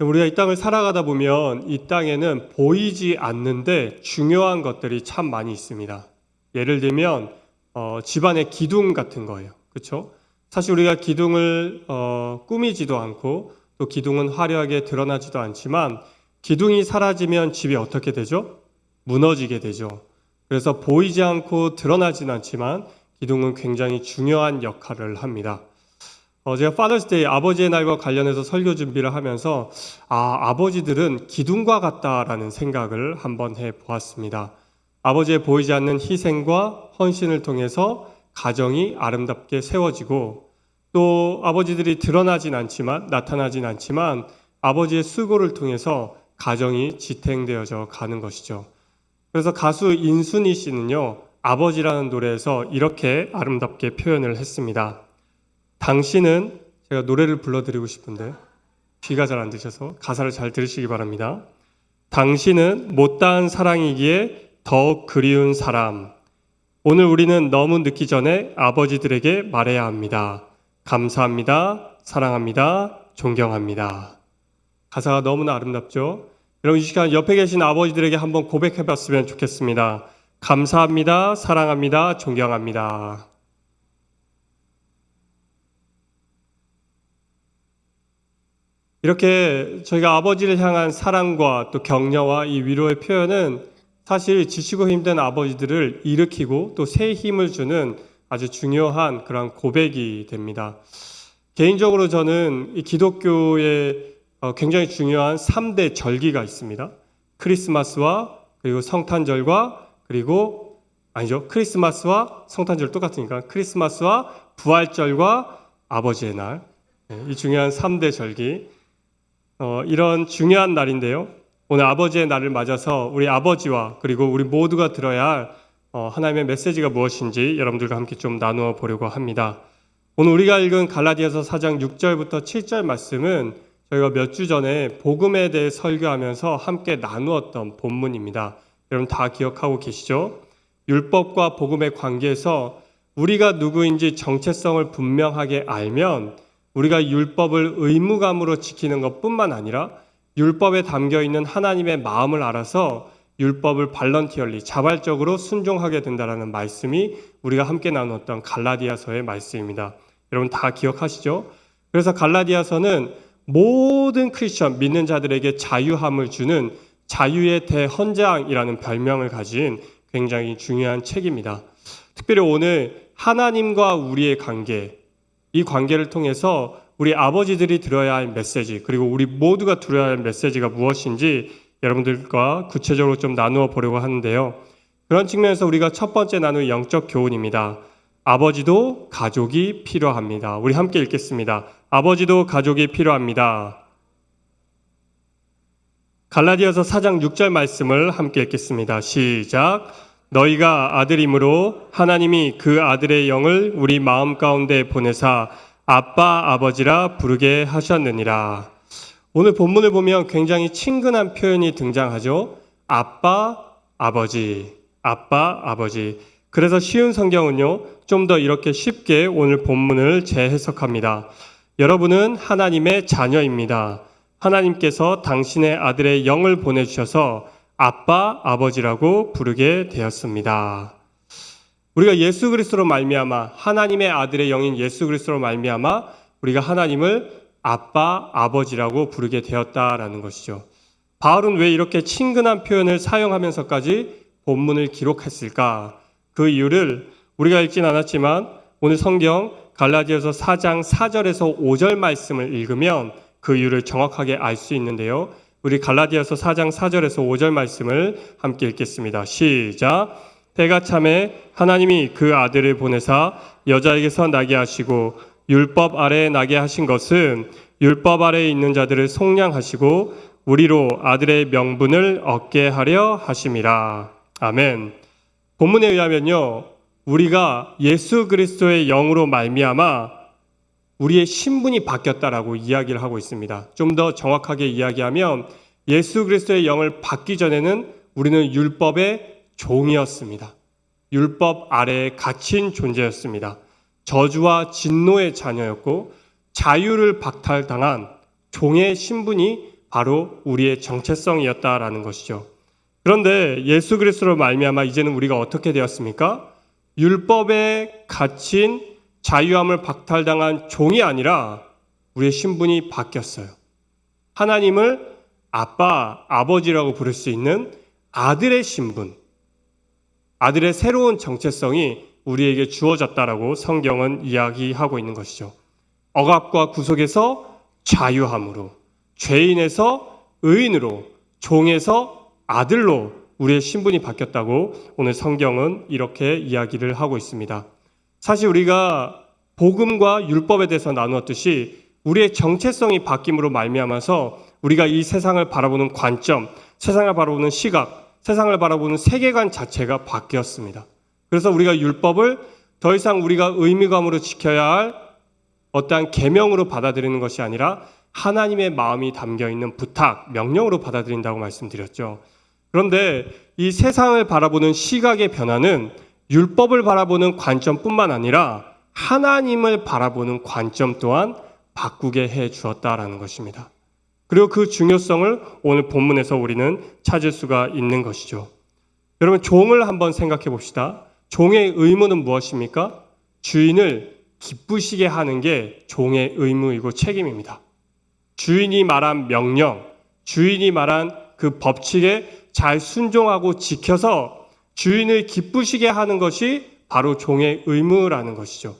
우리가 이 땅을 살아가다 보면 이 땅에는 보이지 않는데 중요한 것들이 참 많이 있습니다. 예를 들면 집안의 기둥 같은 거예요. 그렇죠? 사실 우리가 기둥을 꾸미지도 않고 또 기둥은 화려하게 드러나지도 않지만 기둥이 사라지면 집이 어떻게 되죠? 무너지게 되죠. 그래서 보이지 않고 드러나진 않지만 기둥은 굉장히 중요한 역할을 합니다. 제가 파더스데이 아버지의 날과 관련해서 설교 준비를 하면서 아버지들은 기둥과 같다라는 생각을 한번 해보았습니다. 아버지의 보이지 않는 희생과 헌신을 통해서 가정이 아름답게 세워지고 또 아버지들이 나타나진 않지만 아버지의 수고를 통해서 가정이 지탱되어져 가는 것이죠. 그래서 가수 인순이 씨는요, 아버지라는 노래에서 이렇게 아름답게 표현을 했습니다. 당신은, 제가 노래를 불러드리고 싶은데 귀가 잘 안 드셔서 가사를 잘 들으시기 바랍니다. 당신은 못다한 사랑이기에 더욱 그리운 사람. 오늘 우리는 너무 늦기 전에 아버지들에게 말해야 합니다. 감사합니다. 사랑합니다. 존경합니다. 가사가 너무나 아름답죠? 여러분 이 시간 옆에 계신 아버지들에게 한번 고백해봤으면 좋겠습니다. 감사합니다. 사랑합니다. 존경합니다. 이렇게 저희가 아버지를 향한 사랑과 또 격려와 이 위로의 표현은 사실 지치고 힘든 아버지들을 일으키고 또 새 힘을 주는 아주 중요한 그런 고백이 됩니다. 개인적으로 저는 이 기독교에 굉장히 중요한 3대 절기가 있습니다. 크리스마스와 그리고 성탄절과 크리스마스와 성탄절 똑같으니까 크리스마스와 부활절과 아버지의 날, 이 중요한 3대 절기, 이런 중요한 날인데요. 오늘 아버지의 날을 맞아서 우리 아버지와 그리고 우리 모두가 들어야 할 하나님의 메시지가 무엇인지 여러분들과 함께 좀 나누어 보려고 합니다. 오늘 우리가 읽은 갈라디아서 4장 6절부터 7절 말씀은 저희가 몇 주 전에 복음에 대해 설교하면서 함께 나누었던 본문입니다. 여러분 다 기억하고 계시죠? 율법과 복음의 관계에서 우리가 누구인지 정체성을 분명하게 알면 우리가 율법을 의무감으로 지키는 것뿐만 아니라 율법에 담겨있는 하나님의 마음을 알아서 율법을 발런티얼리 자발적으로 순종하게 된다는 말씀이 우리가 함께 나눴던 갈라디아서의 말씀입니다. 여러분 다 기억하시죠? 그래서 갈라디아서는 모든 크리스천 믿는 자들에게 자유함을 주는 자유의 대헌장이라는 별명을 가진 굉장히 중요한 책입니다. 특별히 오늘 하나님과 우리의 관계, 이 관계를 통해서 우리 아버지들이 들어야 할 메시지, 그리고 우리 모두가 들어야 할 메시지가 무엇인지 여러분들과 구체적으로 좀 나누어 보려고 하는데요. 그런 측면에서 우리가 첫 번째 나눌 영적 교훈입니다. 아버지도 가족이 필요합니다. 우리 함께 읽겠습니다. 아버지도 가족이 필요합니다. 갈라디아서 4장 6절 말씀을 함께 읽겠습니다. 시작. 너희가 아들이므로 하나님이 그 아들의 영을 우리 마음 가운데 보내사 아빠 아버지라 부르게 하셨느니라. 오늘 본문을 보면 굉장히 친근한 표현이 등장하죠. 아빠 아버지, 아빠 아버지. 그래서 쉬운 성경은요, 좀 더 이렇게 쉽게 오늘 본문을 재해석합니다. 여러분은 하나님의 자녀입니다. 하나님께서 당신의 아들의 영을 보내주셔서 아빠, 아버지라고 부르게 되었습니다. 우리가 예수 그리스도로 말미암아 하나님의 아들의 영인 예수 그리스도로 말미암아 우리가 하나님을 아빠, 아버지라고 부르게 되었다라는 것이죠. 바울은 왜 이렇게 친근한 표현을 사용하면서까지 본문을 기록했을까? 그 이유를 우리가 읽진 않았지만 오늘 성경 갈라디아서 4장 4절에서 5절 말씀을 읽으면 그 이유를 정확하게 알 수 있는데요. 우리 갈라디아서 4장 4절에서 5절 말씀을 함께 읽겠습니다. 시작. 때가 참에 하나님이 그 아들을 보내사 여자에게서 나게 하시고 율법 아래에 나게 하신 것은 율법 아래에 있는 자들을 속량하시고 우리로 아들의 명분을 얻게 하려 하심이라. 아멘. 본문에 의하면요, 우리가 예수 그리스도의 영으로 말미암아 우리의 신분이 바뀌었다라고 이야기를 하고 있습니다. 좀 더 정확하게 이야기하면 예수 그리스도의 영을 받기 전에는 우리는 율법의 종이었습니다. 율법 아래에 갇힌 존재였습니다. 저주와 진노의 자녀였고 자유를 박탈당한 종의 신분이 바로 우리의 정체성이었다라는 것이죠. 그런데 예수 그리스도로 말미암아 이제는 우리가 어떻게 되었습니까? 율법에 갇힌 자유함을 박탈당한 종이 아니라 우리의 신분이 바뀌었어요. 하나님을 아빠, 아버지라고 부를 수 있는 아들의 신분, 아들의 새로운 정체성이 우리에게 주어졌다라고 성경은 이야기하고 있는 것이죠. 억압과 구속에서 자유함으로, 죄인에서 의인으로, 종에서 아들로 우리의 신분이 바뀌었다고 오늘 성경은 이렇게 이야기를 하고 있습니다. 사실 우리가 복음과 율법에 대해서 나누었듯이 우리의 정체성이 바뀜으로 말미암아서 우리가 이 세상을 바라보는 관점, 세상을 바라보는 시각, 세상을 바라보는 세계관 자체가 바뀌었습니다. 그래서 우리가 율법을 더 이상 우리가 의무감으로 지켜야 할 어떠한 계명으로 받아들이는 것이 아니라 하나님의 마음이 담겨있는 부탁, 명령으로 받아들인다고 말씀드렸죠. 그런데 이 세상을 바라보는 시각의 변화는 율법을 바라보는 관점뿐만 아니라 하나님을 바라보는 관점 또한 바꾸게 해 주었다라는 것입니다. 그리고 그 중요성을 오늘 본문에서 우리는 찾을 수가 있는 것이죠. 여러분, 종을 한번 생각해 봅시다. 종의 의무는 무엇입니까? 주인을 기쁘시게 하는 게 종의 의무이고 책임입니다. 주인이 말한 명령, 주인이 말한 그 법칙에 잘 순종하고 지켜서 주인을 기쁘시게 하는 것이 바로 종의 의무라는 것이죠.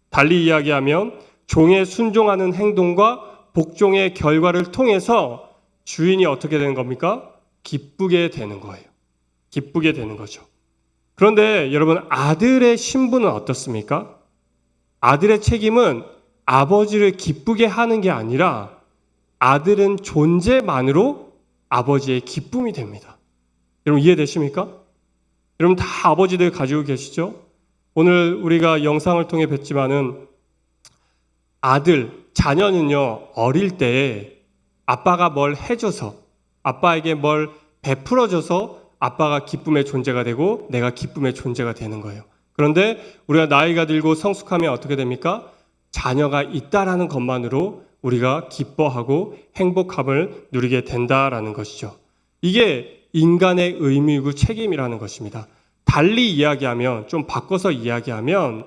달리 이야기하면 종에 순종하는 행동과 복종의 결과를 통해서 주인이 어떻게 되는 겁니까? 기쁘게 되는 거예요. 기쁘게 되는 거죠. 그런데 여러분, 아들의 신분은 어떻습니까? 아들의 책임은 아버지를 기쁘게 하는 게 아니라 아들은 존재만으로 아버지의 기쁨이 됩니다. 여러분, 이해되십니까? 여러분, 다 아버지들 가지고 계시죠? 오늘 우리가 영상을 통해 뵀지만은 아들, 자녀는요, 어릴 때에 아빠가 뭘 해줘서, 아빠에게 뭘 베풀어줘서 아빠가 기쁨의 존재가 되고 내가 기쁨의 존재가 되는 거예요. 그런데 우리가 나이가 들고 성숙하면 어떻게 됩니까? 자녀가 있다라는 것만으로 우리가 기뻐하고 행복함을 누리게 된다라는 것이죠. 이게 인간의 의무이고 책임이라는 것입니다. 달리 이야기하면, 좀 바꿔서 이야기하면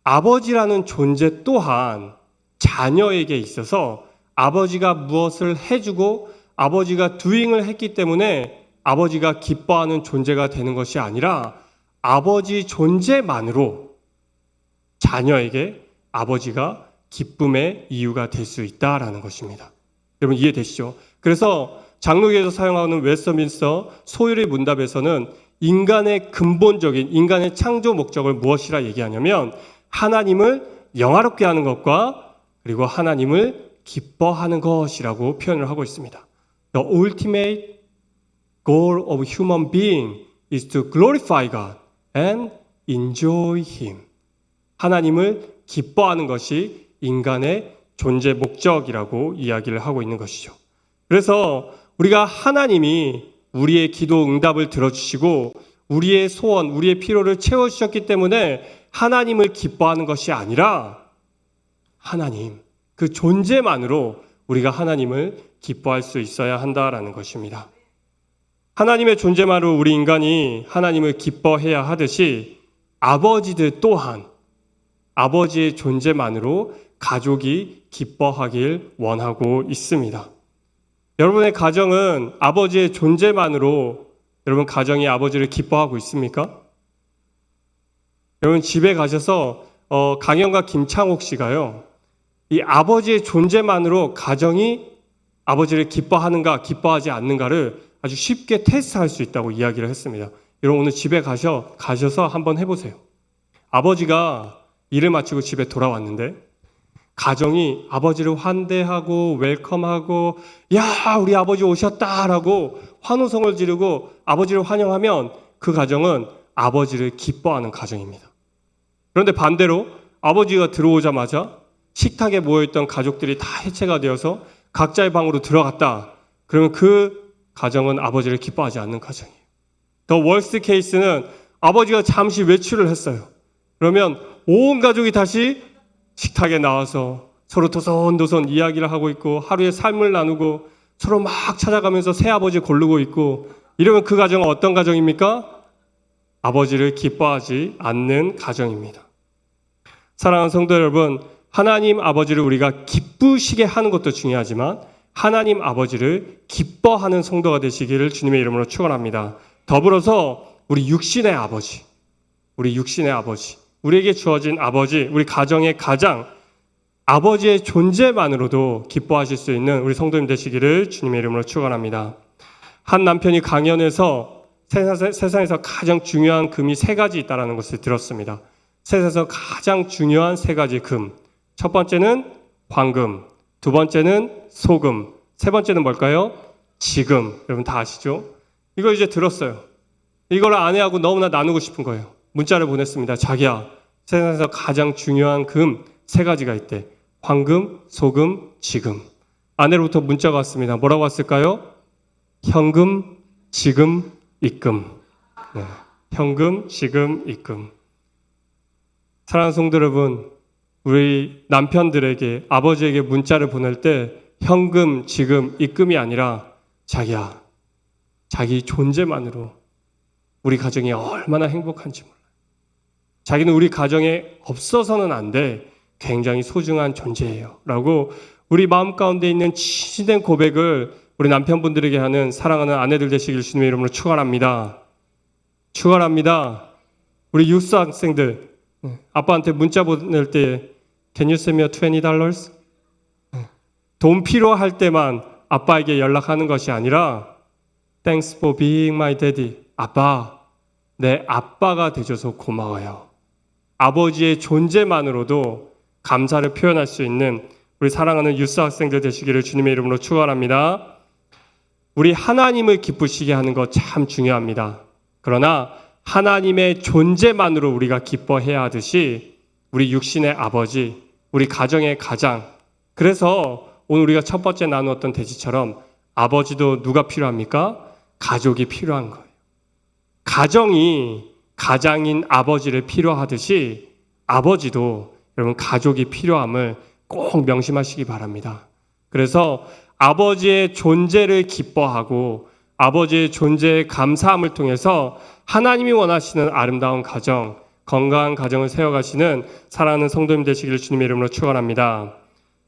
아버지라는 존재 또한 자녀에게 있어서 아버지가 무엇을 해주고 아버지가 doing을 했기 때문에 아버지가 기뻐하는 존재가 되는 것이 아니라 아버지 존재만으로 자녀에게 아버지가 기쁨의 이유가 될 수 있다라는 것입니다. 여러분, 이해되시죠? 그래서 장로교에서 사용하는 웨스트민스터 소율의 문답에서는 인간의 근본적인, 인간의 창조 목적을 무엇이라 얘기하냐면 하나님을 영화롭게 하는 것과 그리고 하나님을 기뻐하는 것이라고 표현을 하고 있습니다. The ultimate goal of human being is to glorify God and enjoy Him. 하나님을 기뻐하는 것이 인간의 존재 목적이라고 이야기를 하고 있는 것이죠. 그래서 우리가 하나님이 우리의 기도 응답을 들어주시고 우리의 소원, 우리의 필요를 채워주셨기 때문에 하나님을 기뻐하는 것이 아니라 하나님, 그 존재만으로 우리가 하나님을 기뻐할 수 있어야 한다라는 것입니다. 하나님의 존재만으로 우리 인간이 하나님을 기뻐해야 하듯이 아버지들 또한 아버지의 존재만으로 가족이 기뻐하길 원하고 있습니다. 여러분의 가정은 아버지의 존재만으로 여러분 가정이 아버지를 기뻐하고 있습니까? 여러분 집에 가셔서 강영과 김창옥 씨가요, 이 아버지의 존재만으로 가정이 아버지를 기뻐하는가 기뻐하지 않는가를 아주 쉽게 테스트할 수 있다고 이야기를 했습니다. 여러분 오늘 집에 가셔서 한번 해보세요. 아버지가 일을 마치고 집에 돌아왔는데 가정이 아버지를 환대하고 웰컴하고 야 우리 아버지 오셨다라고 환호성을 지르고 아버지를 환영하면 그 가정은 아버지를 기뻐하는 가정입니다. 그런데 반대로 아버지가 들어오자마자 식탁에 모여있던 가족들이 다 해체가 되어서 각자의 방으로 들어갔다. 그러면 그 가정은 아버지를 기뻐하지 않는 가정이에요. 더 월스트 케이스는 아버지가 잠시 외출을 했어요. 그러면 온 가족이 다시 식탁에 나와서 서로 도손도손 이야기를 하고 있고 하루의 삶을 나누고 서로 막 찾아가면서 새아버지 고르고 있고 이러면 그 가정은 어떤 가정입니까? 아버지를 기뻐하지 않는 가정입니다. 사랑하는 성도 여러분, 하나님 아버지를 우리가 기쁘시게 하는 것도 중요하지만 하나님 아버지를 기뻐하는 성도가 되시기를 주님의 이름으로 축원합니다. 더불어서 우리 육신의 아버지, 우리에게 주어진 아버지, 우리 가정의 가장 아버지의 존재만으로도 기뻐하실 수 있는 우리 성도님 되시기를 주님의 이름으로 축원합니다. 한 남편이 강연에서 세상에서 가장 중요한 금이 3가지 있다는 것을 들었습니다. 세상에서 가장 중요한 3가지 금. 첫 번째는 황금, 두 번째는 소금, 세 번째는 뭘까요? 지금. 여러분 다 아시죠? 이거 이제 들었어요. 이걸 아내하고 너무나 나누고 싶은 거예요. 문자를 보냈습니다. 자기야, 세상에서 가장 중요한 금 3가지가 있대. 황금, 소금, 지금. 아내로부터 문자가 왔습니다. 뭐라고 왔을까요? 현금, 지금, 입금. 네. 현금, 지금, 입금. 사랑하는 성도 여러분, 우리 남편들에게, 아버지에게 문자를 보낼 때 현금, 지금, 입금이 아니라 자기야, 자기 존재만으로 우리 가정이 얼마나 행복한지 몰라요. 자기는 우리 가정에 없어서는 안 돼. 굉장히 소중한 존재예요. 라고 우리 마음 가운데 있는 진실된 고백을 우리 남편분들에게 하는 사랑하는 아내들 되시길 주님의 이름으로 축원합니다. 축원합니다. 우리 육수 학생들 아빠한테 문자 보낼 때 Can you send me $20? 돈 필요할 때만 아빠에게 연락하는 것이 아니라 Thanks for being my daddy. 아빠, 내 아빠가 되줘서 고마워요. 아버지의 존재만으로도 감사를 표현할 수 있는 우리 사랑하는 유스 학생들 되시기를 주님의 이름으로 축원합니다. 우리 하나님을 기쁘시게 하는 것 참 중요합니다. 그러나 하나님의 존재만으로 우리가 기뻐해야 하듯이 우리 육신의 아버지, 우리 가정의 가장, 그래서 오늘 우리가 첫 번째 나누었던 대지처럼 아버지도 누가 필요합니까? 가족이 필요한 거예요. 가정이 가장인 아버지를 필요하듯이 아버지도 여러분 가족이 필요함을 꼭 명심하시기 바랍니다. 그래서 아버지의 존재를 기뻐하고 아버지의 존재에 감사함을 통해서 하나님이 원하시는 아름다운 가정, 건강한 가정을 세워가시는 사랑하는 성도님 되시기를 주님의 이름으로 축원합니다.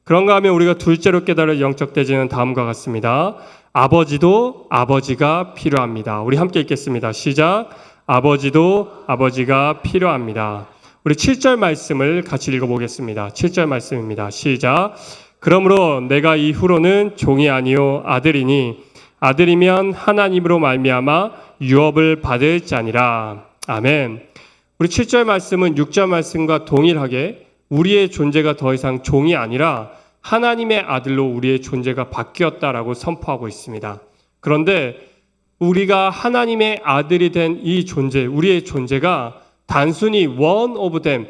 그런가 하면 우리가 둘째로 깨달을 영적 대지는 다음과 같습니다. 아버지도 아버지가 필요합니다. 우리 함께 읽겠습니다. 시작. 아버지도 아버지가 필요합니다. 우리 7절 말씀을 같이 읽어보겠습니다. 7절 말씀입니다. 시작. 그러므로 내가 이후로는 종이 아니요 아들이니 아들이면 하나님으로 말미암아 유업을 받을 자니라. 아멘. 우리 7절 말씀은 6절 말씀과 동일하게 우리의 존재가 더 이상 종이 아니라 하나님의 아들로 우리의 존재가 바뀌었다라고 선포하고 있습니다. 그런데 우리가 하나님의 아들이 된 이 존재, 우리의 존재가 단순히 one of them,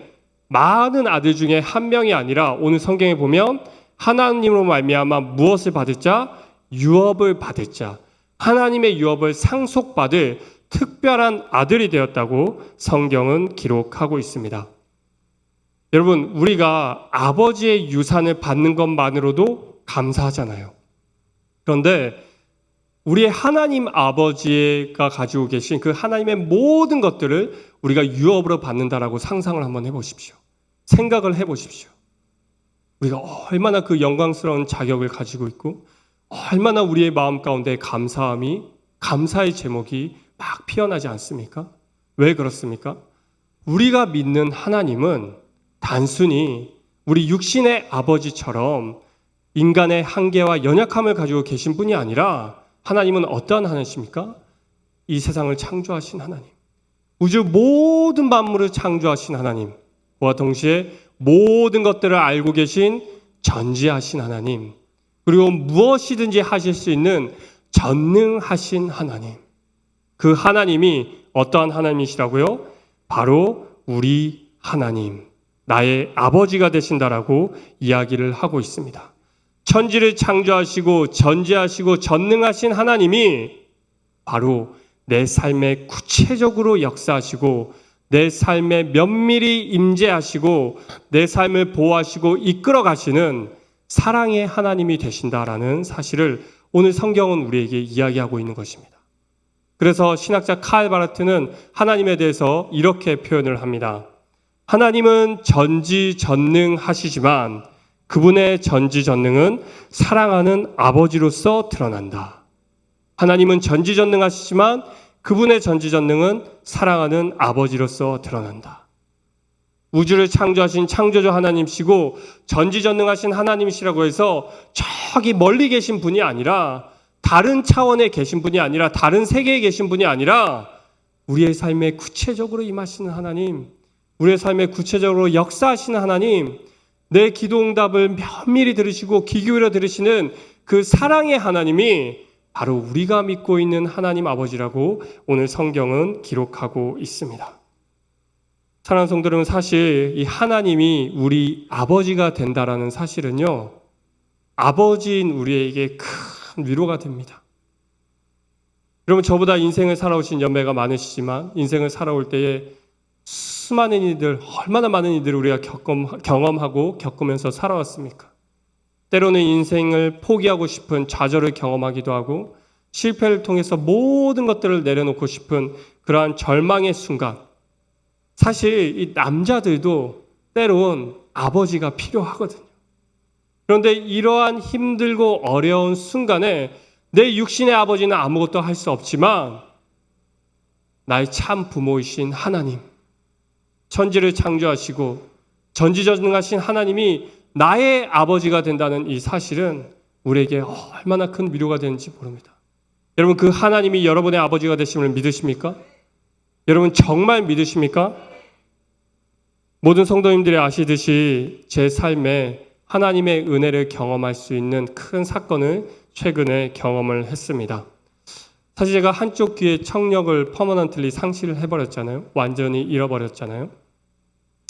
많은 아들 중에 한 명이 아니라 오늘 성경에 보면 하나님으로 말미암아 무엇을 받을 자? 유업을 받을 자. 하나님의 유업을 상속받을 특별한 아들이 되었다고 성경은 기록하고 있습니다. 여러분, 우리가 아버지의 유산을 받는 것만으로도 감사하잖아요. 그런데 우리의 하나님 아버지가 가지고 계신 그 하나님의 모든 것들을 우리가 유업으로 받는다라고 상상을 한번 해보십시오. 생각을 해보십시오. 우리가 얼마나 그 영광스러운 자격을 가지고 있고 얼마나 우리의 마음 가운데 감사의 제목이 막 피어나지 않습니까? 왜 그렇습니까? 우리가 믿는 하나님은 단순히 우리 육신의 아버지처럼 인간의 한계와 연약함을 가지고 계신 분이 아니라 하나님은 어떠한 하나님이십니까? 이 세상을 창조하신 하나님, 우주 모든 만물을 창조하신 하나님, 그와 동시에 모든 것들을 알고 계신 전지하신 하나님, 그리고 무엇이든지 하실 수 있는 전능하신 하나님. 그 하나님이 어떠한 하나님이시라고요? 바로 우리 하나님, 나의 아버지가 되신다라고 이야기를 하고 있습니다. 천지를 창조하시고 전지하시고 전능하신 하나님이 바로 내 삶에 구체적으로 역사하시고 내 삶에 면밀히 임재하시고 내 삶을 보호하시고 이끌어 가시는 사랑의 하나님이 되신다라는 사실을 오늘 성경은 우리에게 이야기하고 있는 것입니다. 그래서 신학자 칼 바르트는 하나님에 대해서 이렇게 표현을 합니다. 하나님은 전지전능하시지만 그분의 전지전능은 사랑하는 아버지로서 드러난다. 하나님은 전지전능하시지만 그분의 전지전능은 사랑하는 아버지로서 드러난다. 우주를 창조하신 창조주 하나님이시고 전지전능하신 하나님이시라고 해서 저기 멀리 계신 분이 아니라, 다른 차원에 계신 분이 아니라, 다른 세계에 계신 분이 아니라 우리의 삶에 구체적으로 임하시는 하나님, 우리의 삶에 구체적으로 역사하시는 하나님, 내 기도 응답을 면밀히 들으시고 귀 기울여 들으시는 그 사랑의 하나님이 바로 우리가 믿고 있는 하나님 아버지라고 오늘 성경은 기록하고 있습니다. 사랑하는 성도 여러분, 사실 이 하나님이 우리 아버지가 된다라는 사실은요, 아버지인 우리에게 큰 위로가 됩니다. 여러분, 저보다 인생을 살아오신 연배가 많으시지만 인생을 살아올 때에 수많은 일들, 얼마나 많은 일들을 우리가 경험하고 겪으면서 살아왔습니까? 때로는 인생을 포기하고 싶은 좌절을 경험하기도 하고 실패를 통해서 모든 것들을 내려놓고 싶은 그러한 절망의 순간, 사실 이 남자들도 때론 아버지가 필요하거든요. 그런데 이러한 힘들고 어려운 순간에 내 육신의 아버지는 아무것도 할 수 없지만 나의 참 부모이신 하나님, 천지를 창조하시고 전지전능하신 하나님이 나의 아버지가 된다는 이 사실은 우리에게 얼마나 큰 위로가 되는지 모릅니다. 여러분, 그 하나님이 여러분의 아버지가 되심을 믿으십니까? 여러분 정말 믿으십니까? 모든 성도님들이 아시듯이 제 삶에 하나님의 은혜를 경험할 수 있는 큰 사건을 최근에 경험을 했습니다. 사실 제가 한쪽 귀의 청력을 퍼머넌틀리 상실을 해버렸잖아요. 완전히 잃어버렸잖아요.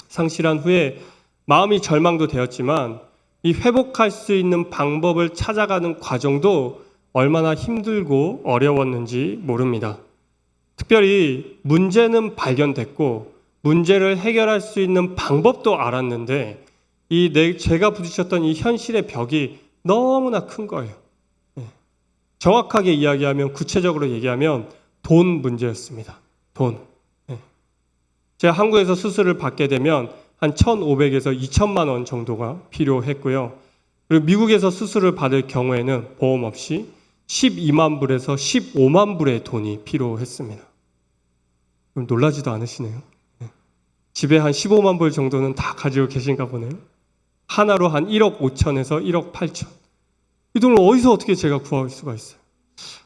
상실한 후에 마음이 절망도 되었지만 이 회복할 수 있는 방법을 찾아가는 과정도 얼마나 힘들고 어려웠는지 모릅니다. 특별히 문제는 발견됐고 문제를 해결할 수 있는 방법도 알았는데 제가 부딪혔던 이 현실의 벽이 너무나 큰 거예요. 정확하게 이야기하면, 구체적으로 얘기하면 돈 문제였습니다. 돈. 제가 한국에서 수술을 받게 되면 한 1,500에서 2,000만 원 정도가 필요했고요. 그리고 미국에서 수술을 받을 경우에는 보험 없이 12만 불에서 15만 불의 돈이 필요했습니다. 그럼 놀라지도 않으시네요. 집에 한 15만 불 정도는 다 가지고 계신가 보네요. 하나로 한 1억 5천에서 1억 8천. 이 돈을 어디서 어떻게 제가 구할 수가 있어요?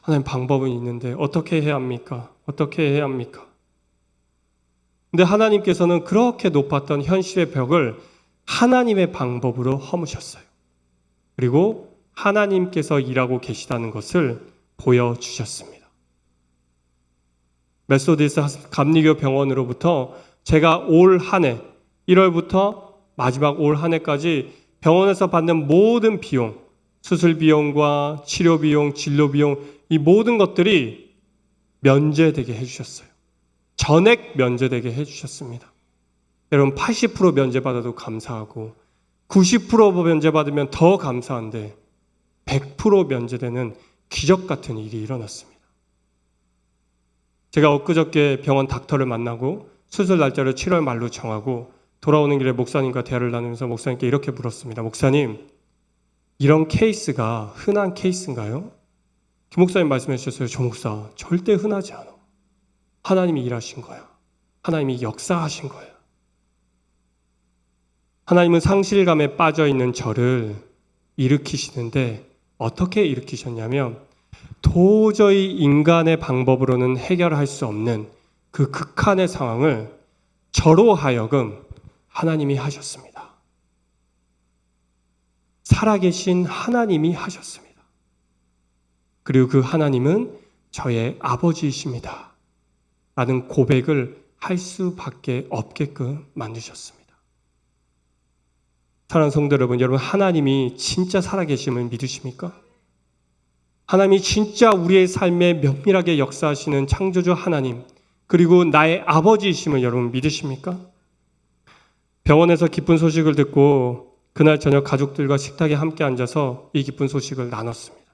하나님, 방법은 있는데 어떻게 해야 합니까? 어떻게 해야 합니까? 근데 하나님께서는 그렇게 높았던 현실의 벽을 하나님의 방법으로 허무셨어요. 그리고 하나님께서 일하고 계시다는 것을 보여주셨습니다. 메소디스트 감리교 병원으로부터 제가 올 한 해 1월부터 마지막 올 한 해까지 병원에서 받는 모든 비용, 수술 비용과 치료 비용, 진료 비용, 이 모든 것들이 면제되게 해주셨어요. 전액 면제되게 해주셨습니다. 여러분, 80% 면제받아도 감사하고 90% 면제받으면 더 감사한데 100% 면제되는 기적 같은 일이 일어났습니다. 제가 엊그저께 병원 닥터를 만나고 수술 날짜를 7월 말로 정하고 돌아오는 길에 목사님과 대화를 나누면서 목사님께 이렇게 물었습니다. 목사님, 이런 케이스가 흔한 케이스인가요? 김 목사님 말씀해 주셨어요. 조 목사, 절대 흔하지 않아. 하나님이 일하신 거야. 하나님이 역사하신 거야. 하나님은 상실감에 빠져있는 저를 일으키시는데 어떻게 일으키셨냐면 도저히 인간의 방법으로는 해결할 수 없는 그 극한의 상황을 저로 하여금 하나님이 하셨습니다. 살아계신 하나님이 하셨습니다. 그리고 그 하나님은 저의 아버지이십니다. 라는 고백을 할 수밖에 없게끔 만드셨습니다. 사랑하는 성도 여러분, 하나님이 진짜 살아계심을 믿으십니까? 하나님이 진짜 우리의 삶에 면밀하게 역사하시는 창조주 하나님, 그리고 나의 아버지이심을 여러분 믿으십니까? 병원에서 기쁜 소식을 듣고 그날 저녁 가족들과 식탁에 함께 앉아서 이 기쁜 소식을 나눴습니다.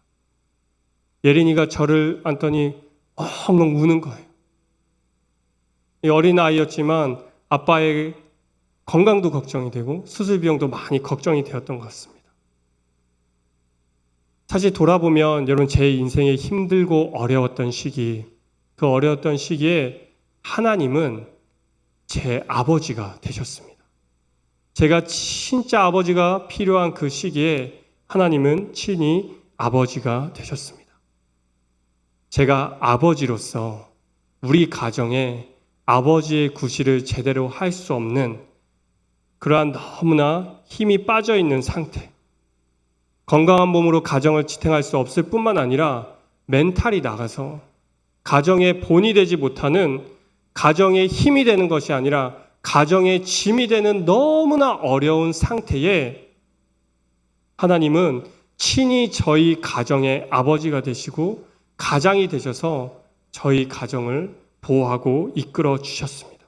예린이가 저를 안더니 엉엉 우는 거예요. 이 어린 아이였지만 아빠의 건강도 걱정이 되고 수술 비용도 많이 걱정이 되었던 것 같습니다. 사실 돌아보면 여러분 제 인생에 힘들고 어려웠던 시기, 그 어려웠던 시기에 하나님은 제 아버지가 되셨습니다. 제가 진짜 아버지가 필요한 그 시기에 하나님은 친히 아버지가 되셨습니다. 제가 아버지로서 우리 가정에 아버지의 구실을 제대로 할 수 없는 그러한 너무나 힘이 빠져 있는 상태, 건강한 몸으로 가정을 지탱할 수 없을 뿐만 아니라 멘탈이 나가서 가정의 본이 되지 못하는, 가정의 힘이 되는 것이 아니라 가정의 짐이 되는 너무나 어려운 상태에 하나님은 친히 저희 가정의 아버지가 되시고 가장이 되셔서 저희 가정을 보호하고 이끌어 주셨습니다.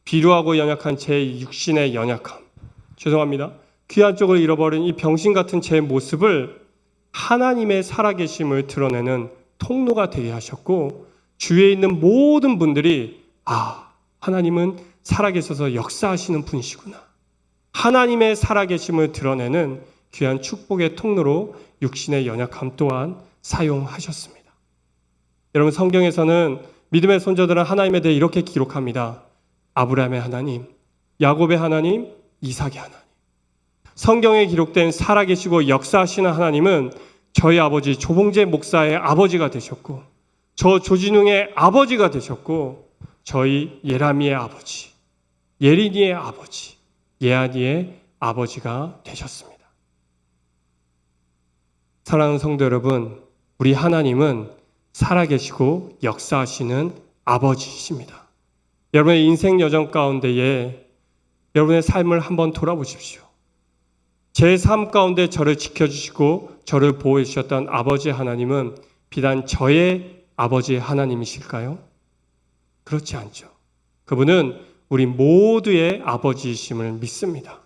비루하고 연약한 제 육신의 연약함, 죄송합니다. 귀한 쪽을 잃어버린 이 병신 같은 제 모습을 하나님의 살아계심을 드러내는 통로가 되게 하셨고, 주위에 있는 모든 분들이 하나님은 살아계셔서 역사하시는 분이시구나, 하나님의 살아계심을 드러내는 귀한 축복의 통로로 육신의 연약함 또한 사용하셨습니다. 여러분, 성경에서는 믿음의 손자들은 하나님에 대해 이렇게 기록합니다. 아브라함의 하나님, 야곱의 하나님, 이삭의 하나님. 성경에 기록된 살아계시고 역사하시는 하나님은 저희 아버지 조봉재 목사의 아버지가 되셨고, 저 조진웅의 아버지가 되셨고, 저희 예람이의 아버지, 예린이의 아버지, 예한이의 아버지가 되셨습니다. 사랑하는 성도 여러분, 우리 하나님은 살아계시고 역사하시는 아버지이십니다. 여러분의 인생 여정 가운데에 여러분의 삶을 한번 돌아보십시오. 제 삶 가운데 저를 지켜주시고 저를 보호해 주셨던 아버지 하나님은 비단 저의 아버지 하나님이실까요? 그렇지 않죠. 그분은 우리 모두의 아버지이심을 믿습니다.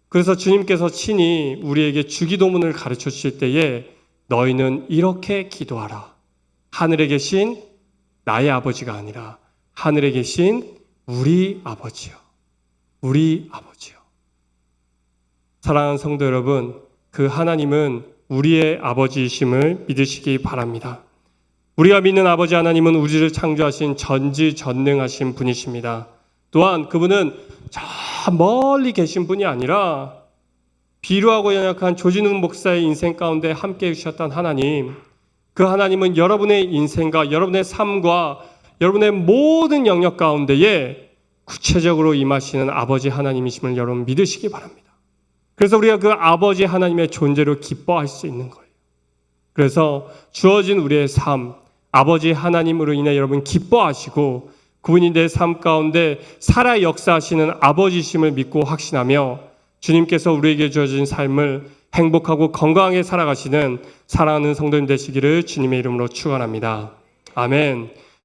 그래서 주님께서 친히 우리에게 주기도문을 가르쳐 주실 때에 너희는 이렇게 기도하라. 하늘에 계신 나의 아버지가 아니라 하늘에 계신 우리 아버지요. 우리 아버지요. 사랑하는 성도 여러분, 그 하나님은 우리의 아버지이심을 믿으시기 바랍니다. 우리가 믿는 아버지 하나님은 우리를 창조하신 전지전능하신 분이십니다. 또한 그분은 저 멀리 계신 분이 아니라 비루하고 연약한 조진웅 목사의 인생 가운데 함께 해주셨던 하나님, 그 하나님은 여러분의 인생과 여러분의 삶과 여러분의 모든 영역 가운데에 구체적으로 임하시는 아버지 하나님이심을 여러분 믿으시기 바랍니다. 그래서 우리가 그 아버지 하나님의 존재로 기뻐할 수 있는 거예요. 그래서 주어진 우리의 삶, 아버지 하나님으로 인해 여러분 기뻐하시고 그분이 내 삶 가운데 살아 역사하시는 아버지심을 믿고 확신하며 주님께서 우리에게 주어진 삶을 행복하고 건강하게 살아가시는 사랑하는 성도님 되시기를 주님의 이름으로 축원합니다. 아멘.